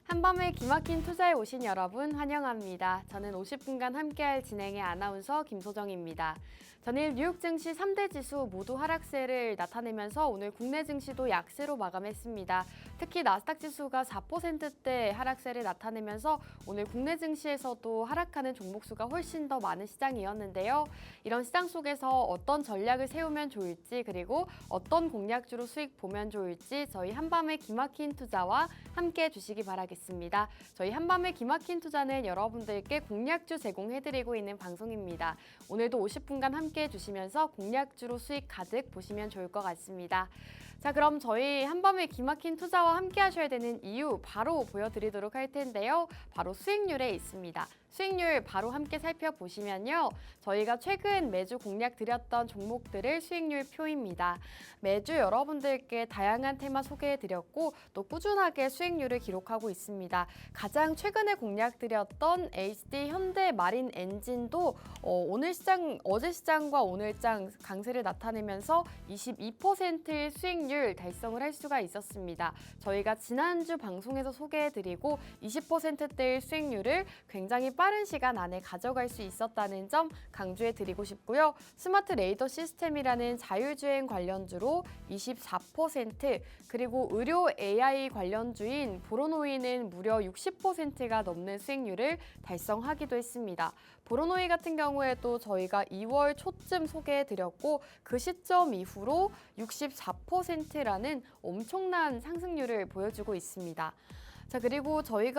한밤에 기막힌 투자에 오신 여러분 환영합니다. 저는 50분간 함께할 진행의 아나운서 김소정입니다. 전일 뉴욕 증시 3대 지수 모두 하락세를 나타내면서 오늘 국내 증시도 약세로 마감했습니다. 특히 나스닥 지수가 4%대 하락세를 나타내면서 오늘 국내 증시에서도 하락하는 종목 수가 훨씬 더 많은 시장이었는데요. 이런 시장 속에서 어떤 전략을 세우면 좋을지 그리고 어떤 공략주로 수익 보면 좋을지 저희 한밤의 기막힌 투자와 함께 해주시기 바라겠습니다. 저희 한밤의 기막힌 투자는 여러분들께 공략주 제공해드리고 있는 방송입니다. 오늘도 50분간 함께 해주시면서 공략주로 수익 가득 보시면 좋을 것 같습니다. 자, 그럼 저희 한밤의 기막힌 투자와 함께 하셔야 되는 이유 바로 보여드리도록 할 텐데요. 바로 수익률에 있습니다. 수익률 바로 함께 살펴보시면요. 저희가 최근 매주 공략 드렸던 종목들을 수익률 표입니다. 매주 여러분들께 다양한 테마 소개해드렸고 또 꾸준하게 수익률을 기록하고 있습니다. 가장 최근에 공략 드렸던 HD 현대 마린 엔진도 어제 시장과 오늘 장 강세를 나타내면서 22%의 수익률 달성을 할 수가 있었습니다. 저희가 지난주 방송에서 소개해드리고 20%대의 수익률을 굉장히 빠른 시간 안에 가져갈 수 있었다는 점 강조해드리고 싶고요. 스마트 레이더 시스템이라는 자율주행 관련주로 24%, 그리고 의료 AI 관련주인 보로노이는 무려 60%가 넘는 수익률을 달성하기도 했습니다. 보로노이 같은 경우에도 저희가 2월 초쯤 소개해드렸고 그 시점 이후로 64%라는 엄청난 상승률을 보여주고 있습니다. 자, 그리고 저희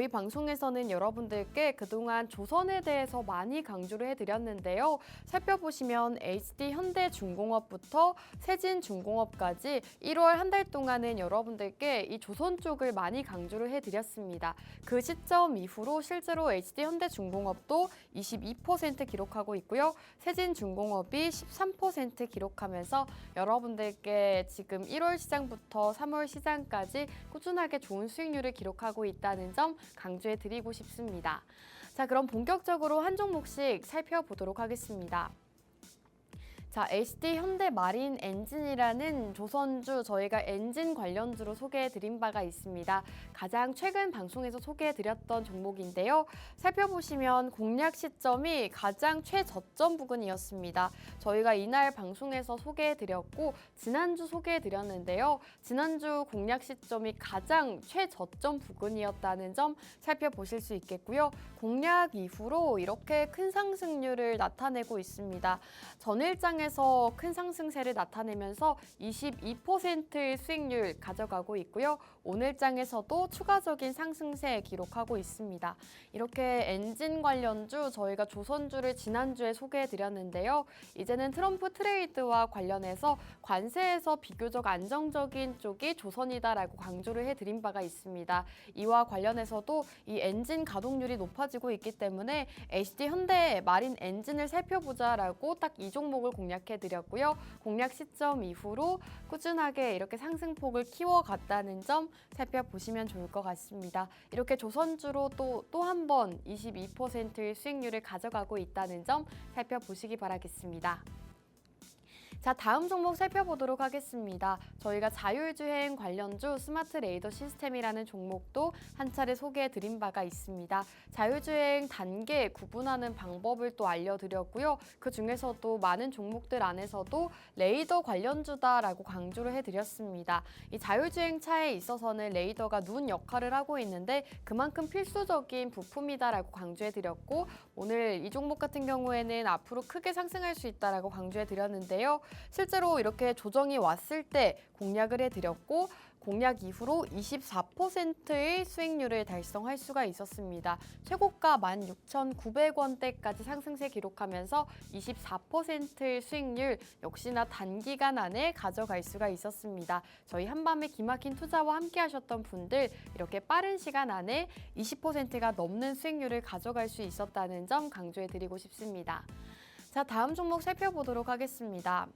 방송에서는 여러분들께 그동안 조선에 대해서 많이 강조를 해드렸는데요. 살펴보시면 HD 현대중공업부터 세진중공업까지 1월 한 달 동안은 여러분들께 이 조선 쪽을 많이 강조를 해드렸습니다. 그 시점 이후로 실제로 HD 현대중공업도 22% 기록하고 있고요. 세진중공업이 13% 기록하면서 여러분들께 지금 1월 시장부터 3월 시장까지 꾸준하게 좋은 수익률을 기록하고 있다는 점 강조해 드리고 싶습니다. 자, 그럼 본격적으로 한 종목씩 살펴보도록 하겠습니다. 자, HD 현대 마린 엔진이라는 조선주, 저희가 엔진 관련주로 소개해드린 바가 있습니다. 가장 최근 방송에서 소개해드렸던 종목인데요. 살펴보시면 공략 시점이 가장 최저점 부근이었습니다. 저희가 이날 방송에서 소개해드렸고 지난주 소개해드렸는데요. 지난주 공략 시점이 가장 최저점 부근이었다는 점 살펴보실 수 있겠고요. 공략 이후로 이렇게 큰 상승률을 나타내고 있습니다. 전일장에 큰 상승세를 나타내면서 22%의 수익률 가져가고 있고요. 오늘장에서도 추가적인 상승세 기록하고 있습니다. 이렇게 엔진 관련주, 저희가 조선주를 지난주에 소개해드렸는데요. 이제는 트럼프 트레이드와 관련해서 관세에서 비교적 안정적인 쪽이 조선이다라고 강조를 해드린 바가 있습니다. 이와 관련해서도 이 엔진 가동률이 높아지고 있기 때문에 HD 현대 마린 엔진을 살펴보자라고 딱 이 종목을 공략해드렸고요. 공략 시점 이후로 꾸준하게 이렇게 상승폭을 키워갔다는 점 살펴보시면 좋을 것 같습니다. 이렇게 조선주로 또 한 번 22%의 수익률을 가져가고 있다는 점 살펴보시기 바라겠습니다. 자, 다음 종목 살펴보도록 하겠습니다. 저희가 자율주행 관련주 스마트 레이더 시스템이라는 종목도 한 차례 소개해드린 바가 있습니다. 자율주행 단계 구분하는 방법을 또 알려드렸고요. 그 중에서도 많은 종목들 안에서도 레이더 관련주다라고 강조를 해드렸습니다. 이 자율주행차에 있어서는 레이더가 눈 역할을 하고 있는데 그만큼 필수적인 부품이다라고 강조해드렸고 오늘 이 종목 같은 경우에는 앞으로 크게 상승할 수 있다라고 강조해드렸는데요. 실제로 이렇게 조정이 왔을 때 공략을 해드렸고 공략 이후로 24%의 수익률을 달성할 수가 있었습니다. 최고가 16,900원대까지 상승세 기록하면서 24%의 수익률 역시나 단기간 안에 가져갈 수가 있었습니다. 저희 한밤의 기막힌 투자와 함께 하셨던 분들 이렇게 빠른 시간 안에 20%가 넘는 수익률을 가져갈 수 있었다는 점 강조해 드리고 싶습니다. 자, 다음 종목 살펴보도록 하겠습니다.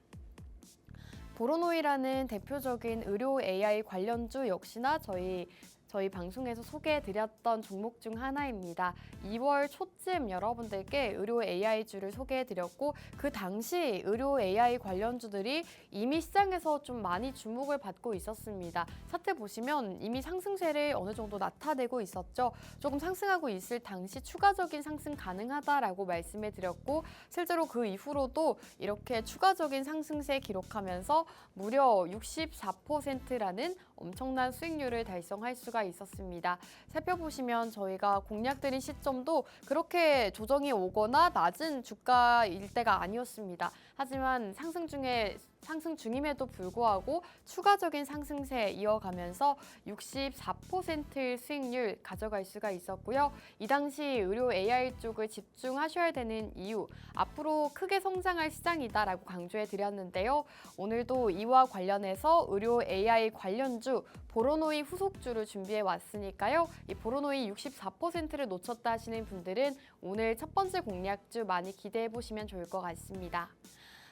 보로노이라는 대표적인 의료 AI 관련주 역시나 저희 저희 방송에서 소개해드렸던 종목 중 하나입니다. 2월 초쯤 여러분들께 의료 AI주를 소개해드렸고 그 당시 의료 AI 관련주들이 이미 시장에서 좀 많이 주목을 받고 있었습니다. 차트 보시면 이미 상승세를 어느 정도 나타내고 있었죠. 조금 상승하고 있을 당시 추가적인 상승 가능하다라고 말씀해드렸고 실제로 그 이후로도 이렇게 추가적인 상승세 기록하면서 무려 64%라는 엄청난 수익률을 달성할 수가 있었습니다. 살펴보시면 저희가 공략드린 시점도 그렇게 조정이 오거나 낮은 주가일 때가 아니었습니다. 하지만 상승 중임에도 불구하고 추가적인 상승세 이어가면서 64%의 수익률 가져갈 수가 있었고요. 이 당시 의료 AI 쪽을 집중하셔야 되는 이유, 앞으로 크게 성장할 시장이다라고 강조해 드렸는데요. 오늘도 이와 관련해서 의료 AI 관련주 보로노이 후속주를 준비해 왔으니까요. 이 보로노이 64%를 놓쳤다 하시는 분들은 오늘 첫 번째 공략주 많이 기대해 보시면 좋을 것 같습니다.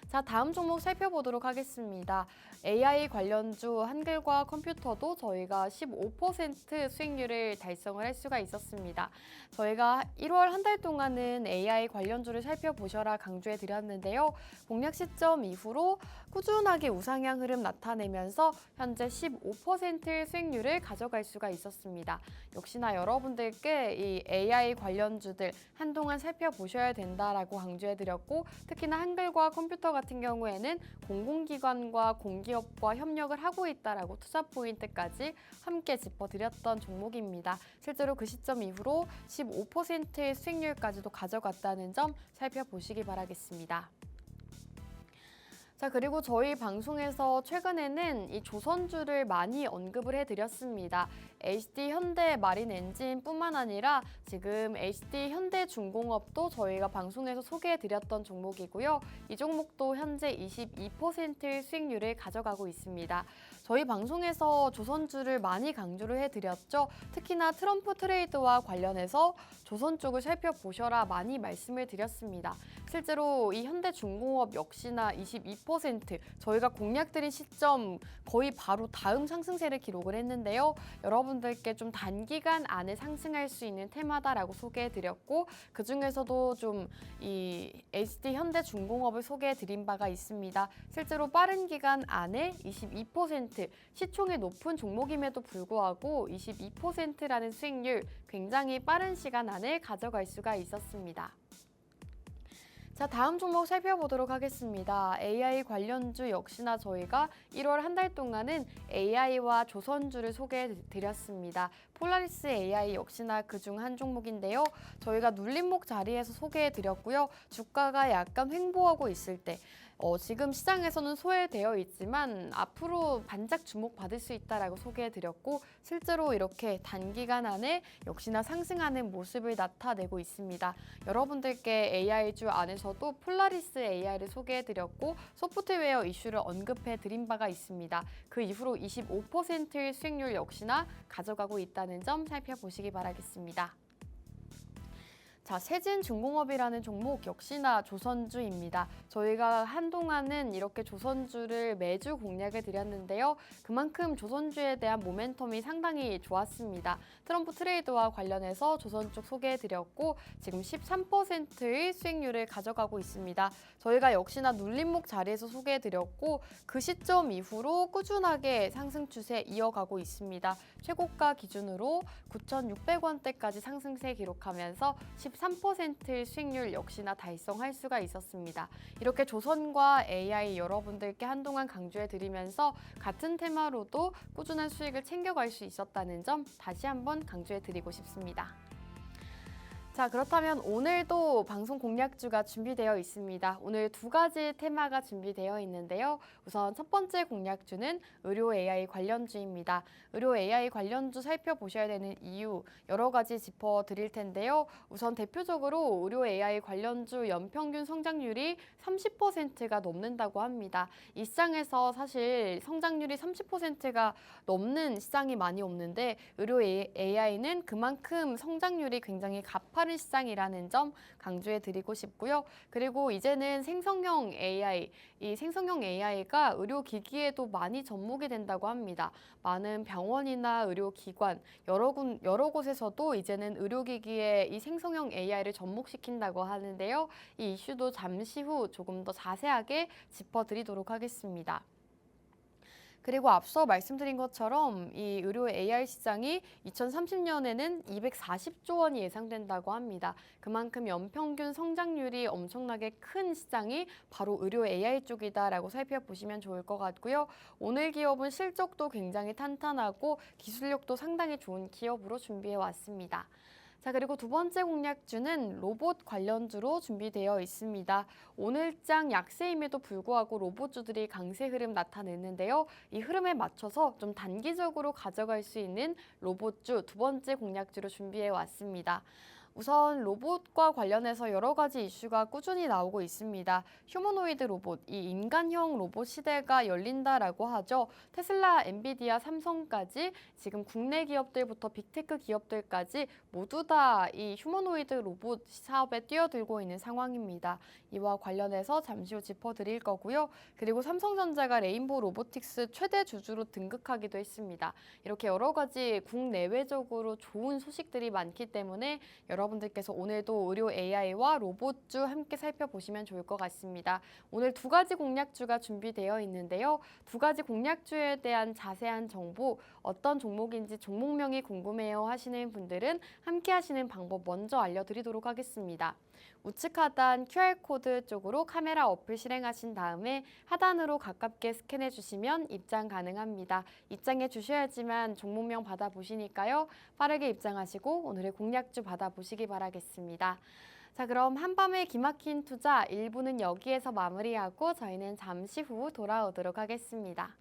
자, 다음 종목 살펴보도록 하겠습니다. AI 관련주 한글과 컴퓨터도 저희가 15% 수익률을 달성을 할 수가 있었습니다. 저희가 1월 한 달 동안은 AI 관련주를 살펴보셔라 강조해 드렸는데요. 공략 시점 이후로 꾸준하게 우상향 흐름 나타내면서 현재 15%의 수익률을 가져갈 수가 있었습니다. 역시나 여러분들께 이 AI 관련주들 한동안 살펴보셔야 된다라고 강조해 드렸고 특히나 한글과 컴퓨터 같은 경우에는 공공기관과 공기업과 협력을 하고 있다라고 투자 포인트까지 함께 짚어드렸던 종목입니다. 실제로 그 시점 이후로 15%의 수익률까지도 가져갔다는 점 살펴보시기 바라겠습니다. 자, 그리고 저희 방송에서 최근에는 이 조선주를 많이 언급을 해드렸습니다. HD 현대 마린 엔진뿐만 아니라 지금 HD 현대 중공업도 저희가 방송에서 소개해드렸던 종목이고요. 이 종목도 현재 22%의 수익률을 가져가고 있습니다. 저희 방송에서 조선주를 많이 강조를 해드렸죠. 특히나 트럼프 트레이드와 관련해서 조선 쪽을 살펴보셔라 많이 말씀을 드렸습니다. 실제로 이 현대중공업 역시나 22%, 저희가 공략드린 시점 거의 바로 다음 상승세를 기록을 했는데요. 여러분들께 좀 단기간 안에 상승할 수 있는 테마다라고 소개해드렸고 그중에서도 좀 이 HD 현대중공업을 소개해드린 바가 있습니다. 실제로 빠른 기간 안에 22%, 시총이 높은 종목임에도 불구하고 22%라는 수익률 굉장히 빠른 시간 안에 가져갈 수가 있었습니다. 자, 다음 종목 살펴보도록 하겠습니다. AI 관련주 역시나 저희가 1월 한 달 동안은 AI와 조선주를 소개해드렸습니다. 폴라리스 AI 역시나 그중 한 종목인데요. 저희가 눌림목 자리에서 소개해드렸고요. 주가가 약간 횡보하고 있을 때 지금 시장에서는 소외되어 있지만 앞으로 반짝 주목받을 수 있다라고 소개해드렸고 실제로 이렇게 단기간 안에 역시나 상승하는 모습을 나타내고 있습니다. 여러분들께 AI주 안에서도 폴라리스 AI를 소개해드렸고 소프트웨어 이슈를 언급해드린 바가 있습니다. 그 이후로 25%의 수익률 역시나 가져가고 있다는 점 살펴보시기 바라겠습니다. 자, 세진중공업이라는 종목 역시나 조선주입니다. 저희가 한동안은 이렇게 조선주를 매주 공략을 드렸는데요. 그만큼 조선주에 대한 모멘텀이 상당히 좋았습니다. 트럼프 트레이드와 관련해서 조선 쪽 소개해드렸고 지금 13%의 수익률을 가져가고 있습니다. 저희가 역시나 눌림목 자리에서 소개해드렸고 그 시점 이후로 꾸준하게 상승 추세 이어가고 있습니다. 최고가 기준으로 9,600원대까지 상승세 기록하면서 13%의 수익률 역시나 달성할 수가 있었습니다. 이렇게 조선과 AI 여러분들께 한동안 강조해드리면서 같은 테마로도 꾸준한 수익을 챙겨갈 수 있었다는 점 다시 한번 강조해드리고 싶습니다. 자, 그렇다면 오늘도 방송 공략주가 준비되어 있습니다. 오늘 두 가지 테마가 준비되어 있는데요. 우선 첫 번째 공략주는 의료 AI 관련주입니다. 의료 AI 관련주 살펴보셔야 되는 이유 여러 가지 짚어드릴 텐데요. 우선 대표적으로 의료 AI 관련주 연평균 성장률이 30%가 넘는다고 합니다. 이 시장에서 사실 성장률이 30%가 넘는 시장이 많이 없는데 의료 AI는 그만큼 성장률이 굉장히 가파른 빠른 시장이라는 점 강조해 드리고 싶고요. 그리고 이제는 생성형 AI, 이 생성형 AI가 의료기기에도 많이 접목이 된다고 합니다. 많은 병원이나 의료기관, 여러 곳에서도 이제는 의료기기에 이 생성형 AI를 접목시킨다고 하는데요. 이 이슈도 잠시 후 조금 더 자세하게 짚어드리도록 하겠습니다. 그리고 앞서 말씀드린 것처럼 이 의료 AI 시장이 2030년에는 240조 원이 예상된다고 합니다. 그만큼 연평균 성장률이 엄청나게 큰 시장이 바로 의료 AI 쪽이다라고 살펴보시면 좋을 것 같고요. 오늘 기업은 실적도 굉장히 탄탄하고 기술력도 상당히 좋은 기업으로 준비해 왔습니다. 자, 그리고 두 번째 공략주는 로봇 관련주로 준비되어 있습니다. 오늘장 약세임에도 불구하고 로봇주들이 강세 흐름 나타냈는데요. 이 흐름에 맞춰서 좀 단기적으로 가져갈 수 있는 로봇주 두 번째 공략주로 준비해 왔습니다. 우선 로봇과 관련해서 여러 가지 이슈가 꾸준히 나오고 있습니다. 휴머노이드 로봇, 이 인간형 로봇 시대가 열린다라고 하죠. 테슬라, 엔비디아, 삼성까지 지금 국내 기업들부터 빅테크 기업들까지 모두 다 이 휴머노이드 로봇 사업에 뛰어들고 있는 상황입니다. 이와 관련해서 잠시 후 짚어드릴 거고요. 그리고 삼성전자가 레인보우 로보틱스 최대 주주로 등극하기도 했습니다. 이렇게 여러 가지 국내외적으로 좋은 소식들이 많기 때문에 여러분들께서 오늘도 의료 AI와 로봇주 함께 살펴보시면 좋을 것 같습니다. 오늘 두 가지 공략주가 준비되어 있는데요. 두 가지 공략주에 대한 자세한 정보, 어떤 종목인지 종목명이 궁금해요 하시는 분들은 함께 하시는 방법 먼저 알려드리도록 하겠습니다. 우측 하단 QR코드 쪽으로 카메라 어플 실행하신 다음에 하단으로 가깝게 스캔해 주시면 입장 가능합니다. 입장해 주셔야지만 종목명 받아보시니까요. 빠르게 입장하시고 오늘의 공략주 받아보시기 바라겠습니다. 자, 그럼 한밤의 기막힌 투자 1부는 여기에서 마무리하고 저희는 잠시 후 돌아오도록 하겠습니다.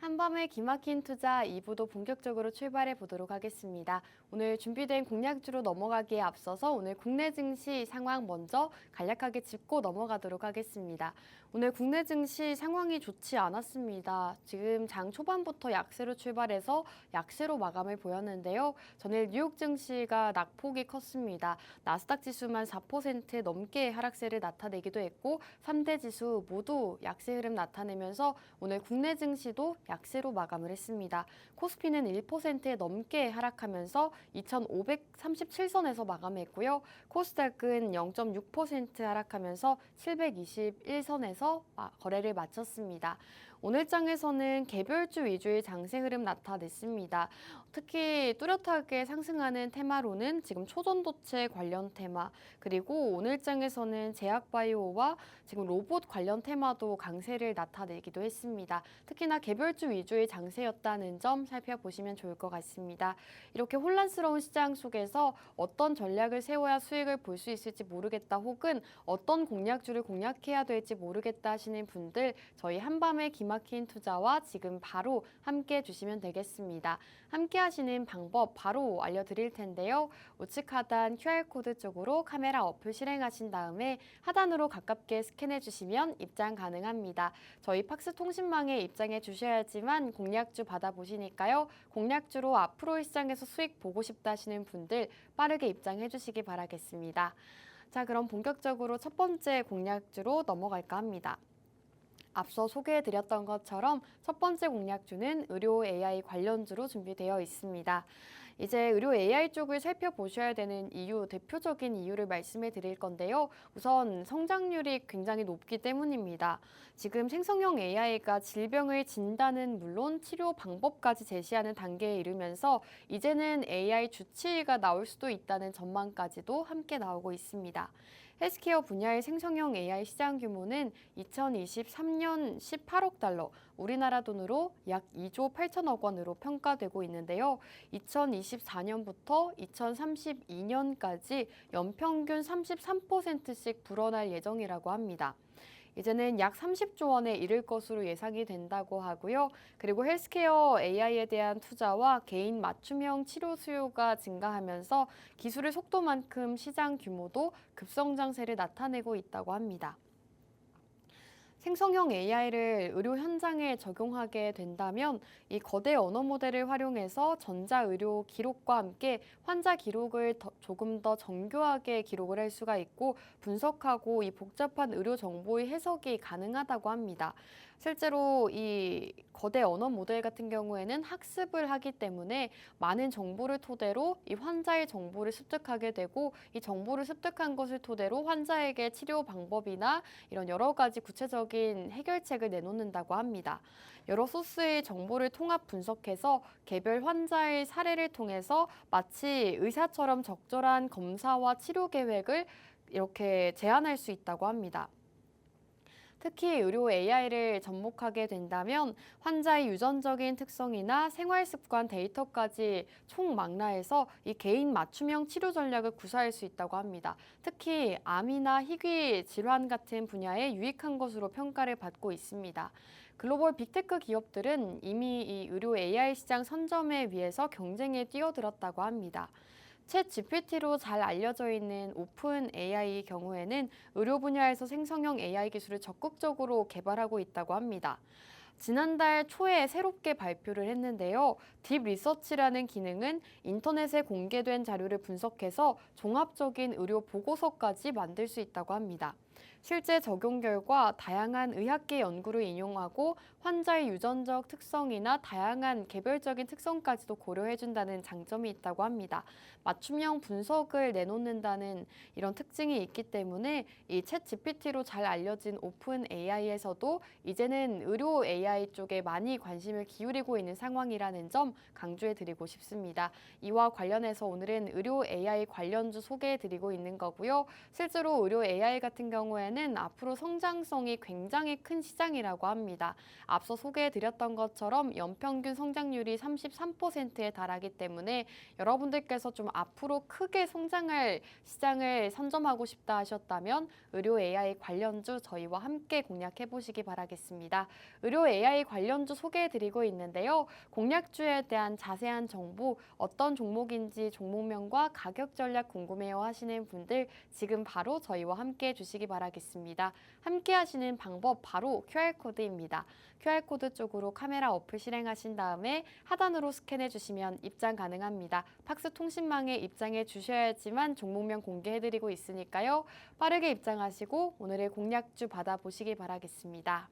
한밤의 기막힌 투자 2부도 본격적으로 출발해 보도록 하겠습니다. 오늘 준비된 공략주로 넘어가기에 앞서서 오늘 국내 증시 상황 먼저 간략하게 짚고 넘어가도록 하겠습니다. 오늘 국내 증시 상황이 좋지 않았습니다. 지금 장 초반부터 약세로 출발해서 약세로 마감을 보였는데요. 전일 뉴욕 증시가 낙폭이 컸습니다. 나스닥 지수만 4% 넘게 하락세를 나타내기도 했고 3대 지수 모두 약세 흐름 나타내면서 오늘 국내 증시도 약세로 마감을 했습니다. 코스피는 1% 넘게 하락하면서 2,537선에서 마감했고요. 코스닥은 0.6% 하락하면서 721선에서 상황에서 거래를 마쳤습니다. 오늘 장에서는 개별주 위주의 장세 흐름 나타냈습니다. 특히 뚜렷하게 상승하는 테마로는 지금 초전도체 관련 테마, 그리고 오늘 장에서는 제약바이오와 지금 로봇 관련 테마도 강세를 나타내기도 했습니다. 특히나 개별주 위주의 장세였다는 점 살펴보시면 좋을 것 같습니다. 이렇게 혼란스러운 시장 속에서 어떤 전략을 세워야 수익을 볼 수 있을지 모르겠다, 혹은 어떤 공략주를 공략해야 될지 모르겠다 하시는 분들, 저희 한밤의 기막힌 투자와 지금 바로 함께 해주시면 되겠습니다. 함께 하시는 방법 바로 알려드릴 텐데요. 우측 하단 QR코드 쪽으로 카메라 어플 실행하신 다음에 하단으로 가깝게 스캔해 주시면 입장 가능합니다. 저희 팍스 통신망에 입장해 주셔야지만 공략주 받아보시니까요. 공략주로 앞으로의 시장에서 수익 보고 싶다 하시는 분들 빠르게 입장해 주시기 바라겠습니다. 자, 그럼 본격적으로 첫 번째 공략주로 넘어갈까 합니다. 앞서 소개해드렸던 것처럼 첫 번째 공략주는 의료 AI 관련주로 준비되어 있습니다. 이제 의료 AI 쪽을 살펴보셔야 되는 이유, 대표적인 이유를 말씀해 드릴 건데요. 우선 성장률이 굉장히 높기 때문입니다. 지금 생성형 AI가 질병을 진단은 물론 치료 방법까지 제시하는 단계에 이르면서 이제는 AI 주치의가 나올 수도 있다는 전망까지도 함께 나오고 있습니다. 헬스케어 분야의 생성형 AI 시장 규모는 2023년 18억 달러, 우리나라 돈으로 약 2조 8천억 원으로 평가되고 있는데요. 2024년부터 2032년까지 연평균 33%씩 불어날 예정이라고 합니다. 이제는 약 30조 원에 이를 것으로 예상이 된다고 하고요. 그리고 헬스케어 AI에 대한 투자와 개인 맞춤형 치료 수요가 증가하면서 기술의 속도만큼 시장 규모도 급성장세를 나타내고 있다고 합니다. 생성형 AI를 의료 현장에 적용하게 된다면 이 거대 언어 모델을 활용해서 전자의료 기록과 함께 환자 기록을 조금 더 정교하게 기록을 할 수가 있고 분석하고 이 복잡한 의료 정보의 해석이 가능하다고 합니다. 실제로 이 거대 언어 모델 같은 경우에는 학습을 하기 때문에 많은 정보를 토대로 이 환자의 정보를 습득하게 되고 이 정보를 습득한 것을 토대로 환자에게 치료 방법이나 이런 여러 가지 구체적인 해결책을 내놓는다고 합니다. 여러 소스의 정보를 통합 분석해서 개별 환자의 사례를 통해서 마치 의사처럼 적절한 검사와 치료 계획을 이렇게 제안할 수 있다고 합니다. 특히 의료 AI를 접목하게 된다면 환자의 유전적인 특성이나 생활 습관 데이터까지 총망라해서 이 개인 맞춤형 치료 전략을 구사할 수 있다고 합니다. 특히 암이나 희귀 질환 같은 분야에 유익한 것으로 평가를 받고 있습니다. 글로벌 빅테크 기업들은 이미 이 의료 AI 시장 선점에 위해서 경쟁에 뛰어들었다고 합니다. 챗 GPT로 잘 알려져 있는 오픈 AI의 경우에는 의료 분야에서 생성형 AI 기술을 적극적으로 개발하고 있다고 합니다. 지난달 초에 새롭게 발표를 했는데요. 딥 리서치라는 기능은 인터넷에 공개된 자료를 분석해서 종합적인 의료 보고서까지 만들 수 있다고 합니다. 실제 적용 결과 다양한 의학계 연구를 인용하고 환자의 유전적 특성이나 다양한 개별적인 특성까지도 고려해준다는 장점이 있다고 합니다. 맞춤형 분석을 내놓는다는 이런 특징이 있기 때문에 이 챗 GPT로 잘 알려진 오픈 AI에서도 이제는 의료 AI 쪽에 많이 관심을 기울이고 있는 상황이라는 점 강조해드리고 싶습니다. 이와 관련해서 오늘은 의료 AI 관련주 소개해드리고 있는 거고요. 실제로 의료 AI 같은 경우에는 앞으로 성장성이 굉장히 큰 시장이라고 합니다. 앞서 소개해드렸던 것처럼 연평균 성장률이 33%에 달하기 때문에 여러분들께서 좀 앞으로 크게 성장할 시장을 선점하고 싶다 하셨다면 의료 AI 관련주 저희와 함께 공략해 보시기 바라겠습니다. 의료 AI 관련주 소개해드리고 있는데요. 공략주에 대한 자세한 정보, 어떤 종목인지 종목명과 가격 전략 궁금해요 하시는 분들 지금 바로 저희와 함께 해주시기 바라겠습니다. 함께 하시는 방법 바로 QR코드입니다. QR코드 쪽으로 카메라 어플 실행하신 다음에 하단으로 스캔해 주시면 입장 가능합니다. 팍스 통신망에 입장해 주셔야지만 종목명 공개해드리고 있으니까요. 빠르게 입장하시고 오늘의 공략주 받아보시기 바라겠습니다.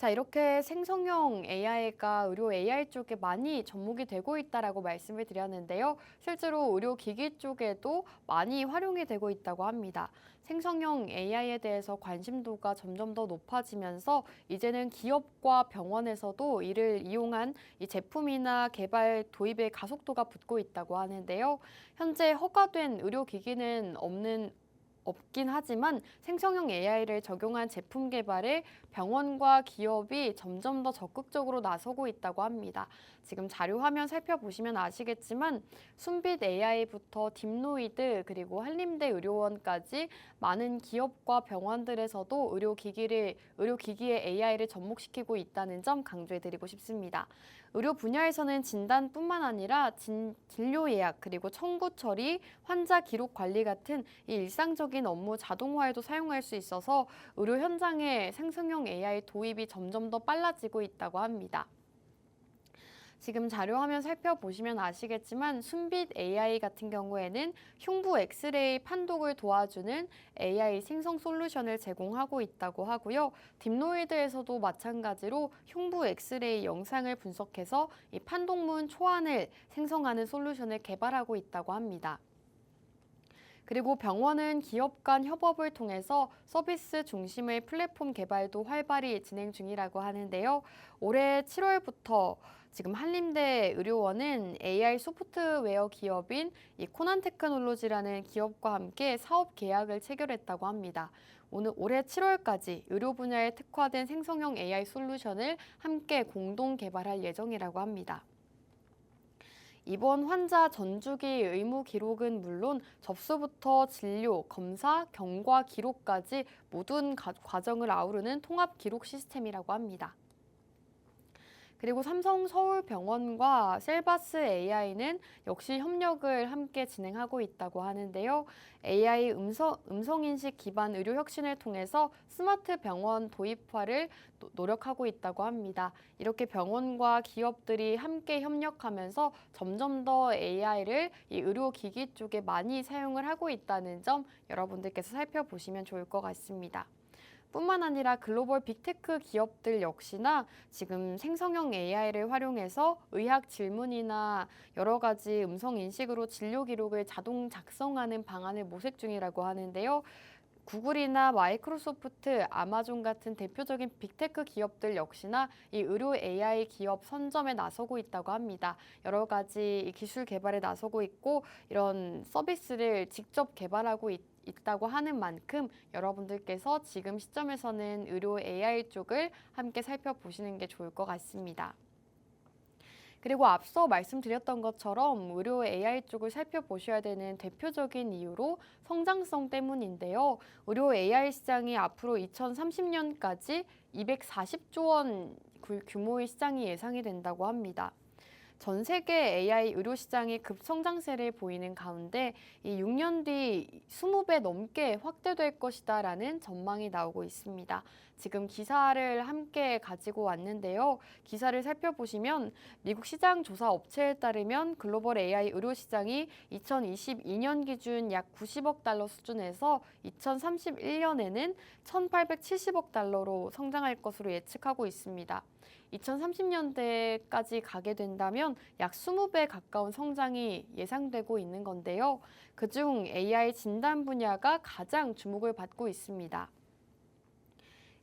자, 이렇게 생성형 AI가 의료 AI 쪽에 많이 접목이 되고 있다라고 말씀을 드렸는데요. 실제로 의료기기 쪽에도 많이 활용이 되고 있다고 합니다. 생성형 AI에 대해서 관심도가 점점 더 높아지면서 이제는 기업과 병원에서도 이를 이용한 이 제품이나 개발 도입의 가속도가 붙고 있다고 하는데요. 현재 허가된 의료기기는 없긴 하지만 생성형 AI를 적용한 제품 개발에 병원과 기업이 점점 더 적극적으로 나서고 있다고 합니다. 지금 자료 화면 살펴보시면 아시겠지만 순빛 AI부터 딥노이드 그리고 한림대 의료원까지 많은 기업과 병원들에서도 의료기기에 AI를 접목시키고 있다는 점 강조해드리고 싶습니다. 의료 분야에서는 진단뿐만 아니라 진료 예약 그리고 청구 처리, 환자 기록 관리 같은 이 일상적인 업무 자동화에도 사용할 수 있어서 의료 현장에 생성형 AI 도입이 점점 더 빨라지고 있다고 합니다. 지금 자료 화면 살펴보시면 아시겠지만 순빛 AI 같은 경우에는 흉부 엑스레이 판독을 도와주는 AI 생성 솔루션을 제공하고 있다고 하고요. 딥노이드에서도 마찬가지로 흉부 엑스레이 영상을 분석해서 이 판독문 초안을 생성하는 솔루션을 개발하고 있다고 합니다. 그리고 병원은 기업 간 협업을 통해서 서비스 중심의 플랫폼 개발도 활발히 진행 중이라고 하는데요. 올해 7월부터 지금 한림대 의료원은 AI 소프트웨어 기업인 이 코난테크놀로지라는 기업과 함께 사업 계약을 체결했다고 합니다. 올해 7월까지 의료 분야에 특화된 생성형 AI 솔루션을 함께 공동 개발할 예정이라고 합니다. 입원 환자 전주기 의무 기록은 물론 접수부터 진료, 검사, 경과 기록까지 모든 과정을 아우르는 통합 기록 시스템이라고 합니다. 그리고 삼성 서울병원과 셀바스 AI는 역시 협력을 함께 진행하고 있다고 하는데요. AI 음성인식 기반 의료 혁신을 통해서 스마트 병원 도입화를 노력하고 있다고 합니다. 이렇게 병원과 기업들이 함께 협력하면서 점점 더 AI를 이 의료기기 쪽에 많이 사용을 하고 있다는 점 여러분들께서 살펴보시면 좋을 것 같습니다. 뿐만 아니라 글로벌 빅테크 기업들 역시나 지금 생성형 AI를 활용해서 의학 질문이나 여러 가지 음성 인식으로 진료 기록을 자동 작성하는 방안을 모색 중이라고 하는데요. 구글이나 마이크로소프트, 아마존 같은 대표적인 빅테크 기업들 역시나 이 의료 AI 기업 선점에 나서고 있다고 합니다. 여러 가지 기술 개발에 나서고 있고 이런 서비스를 직접 개발하고 있다고 하는 만큼 여러분들께서 지금 시점에서는 의료 AI 쪽을 함께 살펴보시는 게 좋을 것 같습니다. 그리고 앞서 말씀드렸던 것처럼 의료 AI 쪽을 살펴보셔야 되는 대표적인 이유로 성장성 때문인데요. 의료 AI 시장이 앞으로 2030년까지 240조 원 규모의 시장이 예상이 된다고 합니다. 전 세계 AI 의료 시장이 급성장세를 보이는 가운데 이 6년 뒤 20배 넘게 확대될 것이다라는 전망이 나오고 있습니다. 지금 기사를 함께 가지고 왔는데요. 기사를 살펴보시면 미국 시장 조사 업체에 따르면 글로벌 AI 의료 시장이 2022년 기준 약 90억 달러 수준에서 2031년에는 1,870억 달러로 성장할 것으로 예측하고 있습니다. 2030년대까지 가게 된다면 약 20배 가까운 성장이 예상되고 있는 건데요. 그중 AI 진단 분야가 가장 주목을 받고 있습니다.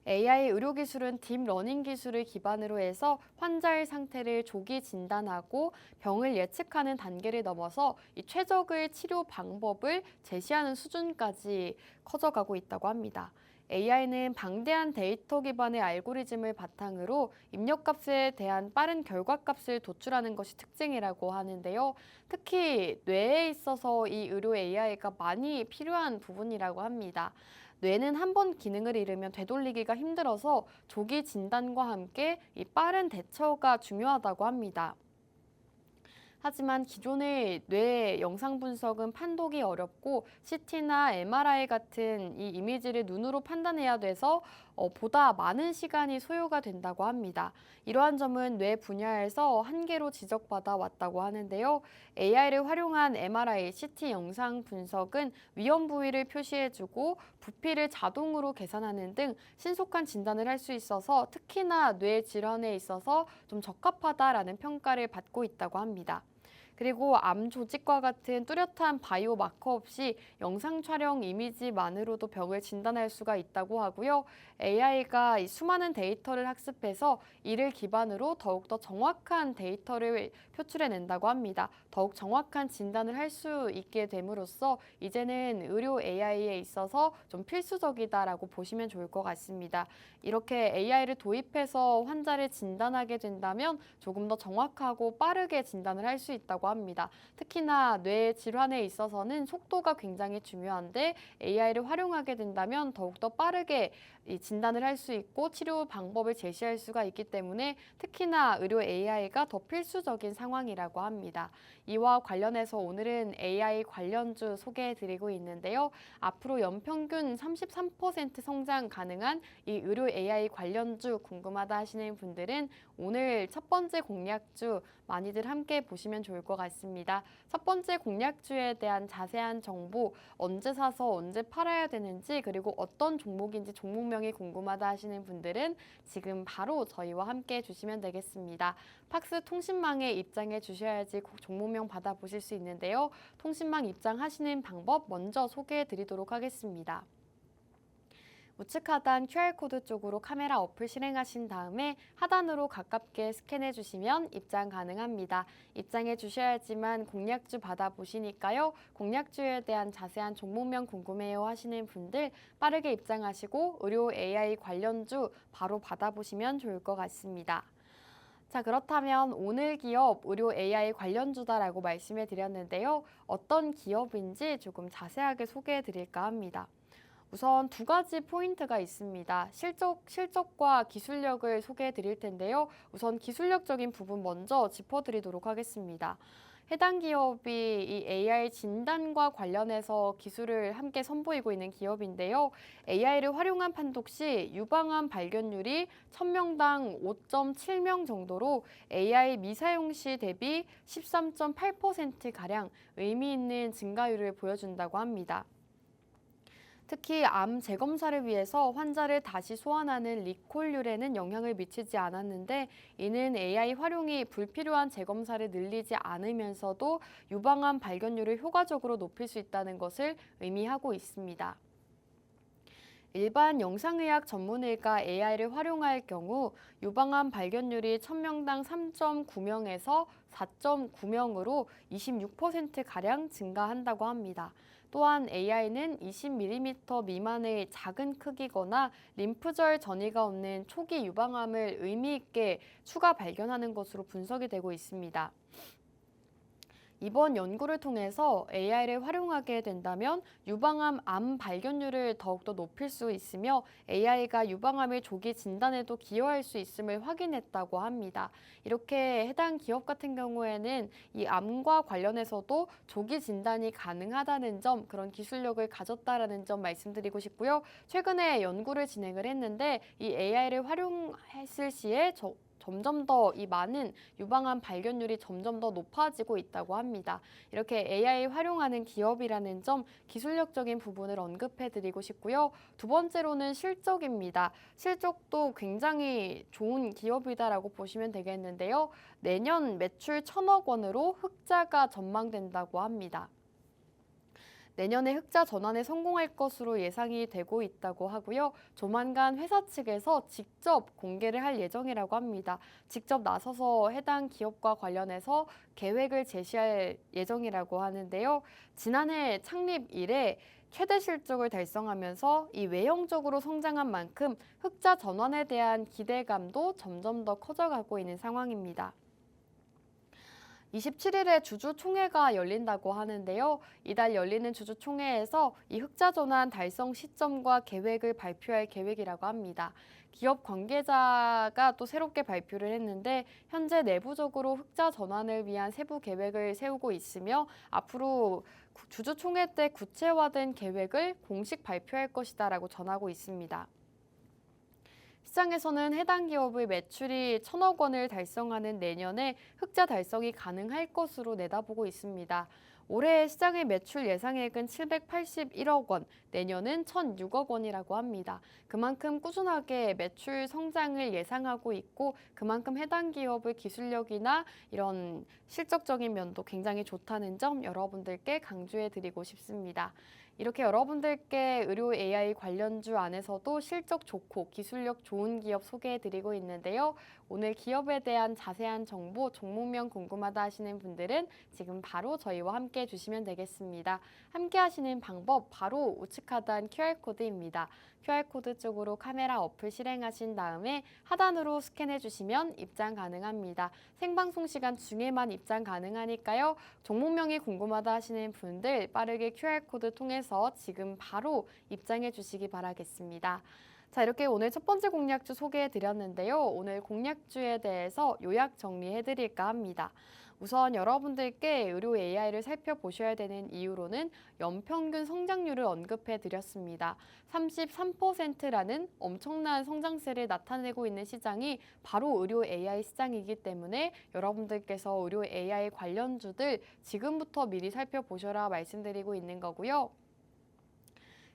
AI 의료기술은 딥러닝 기술을 기반으로 해서 환자의 상태를 조기 진단하고 병을 예측하는 단계를 넘어서 이 최적의 치료 방법을 제시하는 수준까지 커져가고 있다고 합니다. AI는 방대한 데이터 기반의 알고리즘을 바탕으로 입력값에 대한 빠른 결과값을 도출하는 것이 특징이라고 하는데요. 특히 뇌에 있어서 이 의료 AI가 많이 필요한 부분이라고 합니다. 뇌는 한 번 기능을 잃으면 되돌리기가 힘들어서 조기 진단과 함께 이 빠른 대처가 중요하다고 합니다. 하지만 기존의 뇌 영상 분석은 판독이 어렵고 CT나 MRI 같은 이 이미지를 눈으로 판단해야 돼서 보다 많은 시간이 소요가 된다고 합니다. 이러한 점은 뇌 분야에서 한계로 지적받아 왔다고 하는데요. AI를 활용한 MRI, CT 영상 분석은 위험 부위를 표시해주고 부피를 자동으로 계산하는 등 신속한 진단을 할 수 있어서 특히나 뇌 질환에 있어서 좀 적합하다라는 평가를 받고 있다고 합니다. 그리고 암 조직과 같은 뚜렷한 바이오 마커 없이 영상 촬영 이미지만으로도 병을 진단할 수가 있다고 하고요. AI가 수많은 데이터를 학습해서 이를 기반으로 더욱더 정확한 데이터를 표출해낸다고 합니다. 더욱 정확한 진단을 할 수 있게 됨으로써 이제는 의료 AI에 있어서 좀 필수적이다라고 보시면 좋을 것 같습니다. 이렇게 AI를 도입해서 환자를 진단하게 된다면 조금 더 정확하고 빠르게 진단을 할 수 있다고 합니다. 특히나 뇌 질환에 있어서는 속도가 굉장히 중요한데 AI를 활용하게 된다면 더욱더 빠르게 이 진단을 할 수 있고 치료 방법을 제시할 수가 있기 때문에 특히나 의료 AI가 더 필수적인 상황이라고 합니다. 이와 관련해서 오늘은 AI 관련주 소개해드리고 있는데요. 앞으로 연평균 33% 성장 가능한 이 의료 AI 관련주 궁금하다 하시는 분들은 오늘 첫 번째 공략주 많이들 함께 보시면 좋을 것 같습니다. 첫 번째 공략주에 대한 자세한 정보, 언제 사서 언제 팔아야 되는지 그리고 어떤 종목인지 종목명이 궁금하다 하시는 분들은 지금 바로 저희와 함께 해주시면 되겠습니다. 팍스 통신망에 입장해 주셔야지 종목명 받아보실 수 있는데요. 통신망 입장하시는 방법 먼저 소개해 드리도록 하겠습니다. 우측 하단 QR코드 쪽으로 카메라 어플 실행하신 다음에 하단으로 가깝게 스캔해 주시면 입장 가능합니다. 입장해 주셔야지만 공략주 받아보시니까요. 공략주에 대한 자세한 종목명 궁금해요 하시는 분들 빠르게 입장하시고 의료 AI 관련주 바로 받아보시면 좋을 것 같습니다. 자, 그렇다면 오늘 기업 의료 AI 관련주다라고 말씀해 드렸는데요. 어떤 기업인지 조금 자세하게 소개해 드릴까 합니다. 우선 두 가지 포인트가 있습니다. 실적과 기술력을 소개해 드릴 텐데요. 우선 기술력적인 부분 먼저 짚어드리도록 하겠습니다. 해당 기업이 이 AI 진단과 관련해서 기술을 함께 선보이고 있는 기업인데요. AI를 활용한 판독 시 유방암 발견율이 1000명당 5.7명 정도로 AI 미사용 시 대비 13.8%가량 의미 있는 증가율을 보여준다고 합니다. 특히 암 재검사를 위해서 환자를 다시 소환하는 리콜률에는 영향을 미치지 않았는데 이는 AI 활용이 불필요한 재검사를 늘리지 않으면서도 유방암 발견율을 효과적으로 높일 수 있다는 것을 의미하고 있습니다. 일반 영상의학 전문의가 AI를 활용할 경우 유방암 발견율이 1000명당 3.9명에서 4.9명으로 26%가량 증가한다고 합니다. 또한 AI는 20mm 미만의 작은 크기거나 림프절 전이가 없는 초기 유방암을 의미 있게 추가 발견하는 것으로 분석이 되고 있습니다. 이번 연구를 통해서 AI를 활용하게 된다면 유방암 암 발견율을 더욱더 높일 수 있으며 AI가 유방암을 조기 진단에도 기여할 수 있음을 확인했다고 합니다. 이렇게 해당 기업 같은 경우에는 이 암과 관련해서도 조기 진단이 가능하다는 점, 그런 기술력을 가졌다라는 점 말씀드리고 싶고요. 최근에 연구를 진행을 했는데 이 AI를 활용했을 시에 점점 더 이 많은 유방암 발견율이 점점 더 높아지고 있다고 합니다. 이렇게 AI 활용하는 기업이라는 점, 기술력적인 부분을 언급해드리고 싶고요. 두 번째로는 실적입니다. 실적도 굉장히 좋은 기업이다라고 보시면 되겠는데요. 내년 매출 1000억 원으로 흑자가 전망된다고 합니다. 내년에 흑자 전환에 성공할 것으로 예상이 되고 있다고 하고요. 조만간 회사 측에서 직접 공개를 할 예정이라고 합니다. 직접 나서서 해당 기업과 관련해서 계획을 제시할 예정이라고 하는데요. 지난해 창립 이래 최대 실적을 달성하면서 이 외형적으로 성장한 만큼 흑자 전환에 대한 기대감도 점점 더 커져가고 있는 상황입니다. 27일에 주주총회가 열린다고 하는데요. 이달 열리는 주주총회에서 이 흑자 전환 달성 시점과 계획을 발표할 계획이라고 합니다. 기업 관계자가 또 새롭게 발표를 했는데 현재 내부적으로 흑자 전환을 위한 세부 계획을 세우고 있으며 앞으로 주주총회 때 구체화된 계획을 공식 발표할 것이다라고 전하고 있습니다. 시장에서는 해당 기업의 매출이 1,000억 원을 달성하는 내년에 흑자 달성이 가능할 것으로 내다보고 있습니다. 올해 시장의 매출 예상액은 781억 원, 내년은 1,006억 원이라고 합니다. 그만큼 꾸준하게 매출 성장을 예상하고 있고 그만큼 해당 기업의 기술력이나 이런 실적적인 면도 굉장히 좋다는 점 여러분들께 강조해 드리고 싶습니다. 이렇게 여러분들께 의료 AI 관련주 안에서도 실적 좋고 기술력 좋은 기업 소개해 드리고 있는데요. 오늘 기업에 대한 자세한 정보, 종목명 궁금하다 하시는 분들은 지금 바로 저희와 함께 해주시면 되겠습니다. 함께 하시는 방법 바로 우측 하단 QR코드입니다. QR코드 쪽으로 카메라 어플 실행하신 다음에 하단으로 스캔해 주시면 입장 가능합니다. 생방송 시간 중에만 입장 가능하니까요. 종목명이 궁금하다 하시는 분들 빠르게 QR코드 통해서 지금 바로 입장해 주시기 바라겠습니다. 자, 이렇게 오늘 첫 번째 공략주 소개해 드렸는데요. 오늘 공략주에 대해서 요약 정리해 드릴까 합니다. 우선 여러분들께 의료 AI를 살펴보셔야 되는 이유로는 연평균 성장률을 언급해 드렸습니다. 33%라는 엄청난 성장세를 나타내고 있는 시장이 바로 의료 AI 시장이기 때문에 여러분들께서 의료 AI 관련주들 지금부터 미리 살펴보셔라 말씀드리고 있는 거고요.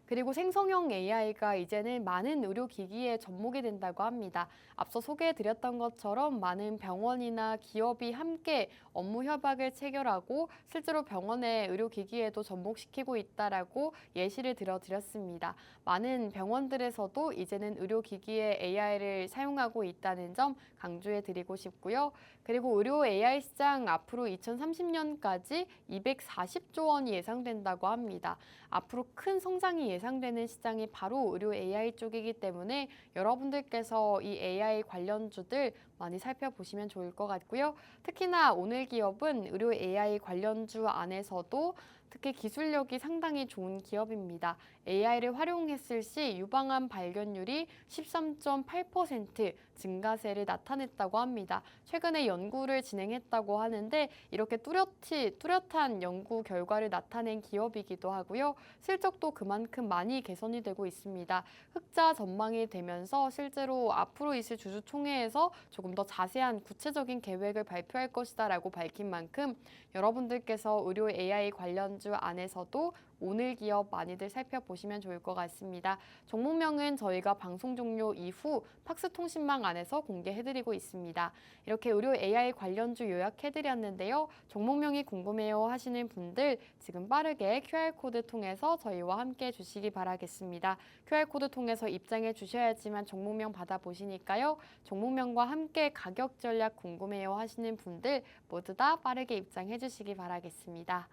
그리고 생성형 AI가 이제는 많은 의료기기에 접목이 된다고 합니다. 앞서 소개해드렸던 것처럼 많은 병원이나 기업이 함께 업무 협약을 체결하고 실제로 병원의 의료기기에도 접목시키고 있다라고 예시를 들어드렸습니다. 많은 병원들에서도 이제는 의료기기에 AI를 사용하고 있다는 점 강조해드리고 싶고요. 그리고 의료 AI 시장 앞으로 2030년까지 240조 원이 예상된다고 합니다. 앞으로 큰 성장이 예상되는 시장이 바로 의료 AI 쪽이기 때문에 여러분들께서 이 AI 관련주들 많이 살펴보시면 좋을 것 같고요. 특히나 오늘 기업은 의료 AI 관련주 안에서도 특히 기술력이 상당히 좋은 기업입니다. AI를 활용했을 시 유방암 발견율이 13.8% 증가세를 나타냈다고 합니다. 최근에 연구를 진행했다고 하는데 이렇게 뚜렷한 연구 결과를 나타낸 기업이기도 하고요. 실적도 그만큼 많이 개선이 되고 있습니다. 흑자 전망이 되면서 실제로 앞으로 있을 주주총회에서 조금 더 자세한 구체적인 계획을 발표할 것이다라고 밝힌 만큼 여러분들께서 의료 AI 관련주 안에서도 오늘 기업 많이들 살펴보시면 좋을 것 같습니다. 종목명은 저희가 방송 종료 이후 팍스통신망 안에서 공개해드리고 있습니다. 이렇게 의료 AI 관련주 요약해드렸는데요. 종목명이 궁금해요 하시는 분들 지금 빠르게 QR코드 통해서 저희와 함께 해주시기 바라겠습니다. QR코드 통해서 입장해 주셔야지만 종목명 받아보시니까요. 종목명과 함께 가격 전략 궁금해요 하시는 분들 모두 다 빠르게 입장해 주시기 바라겠습니다.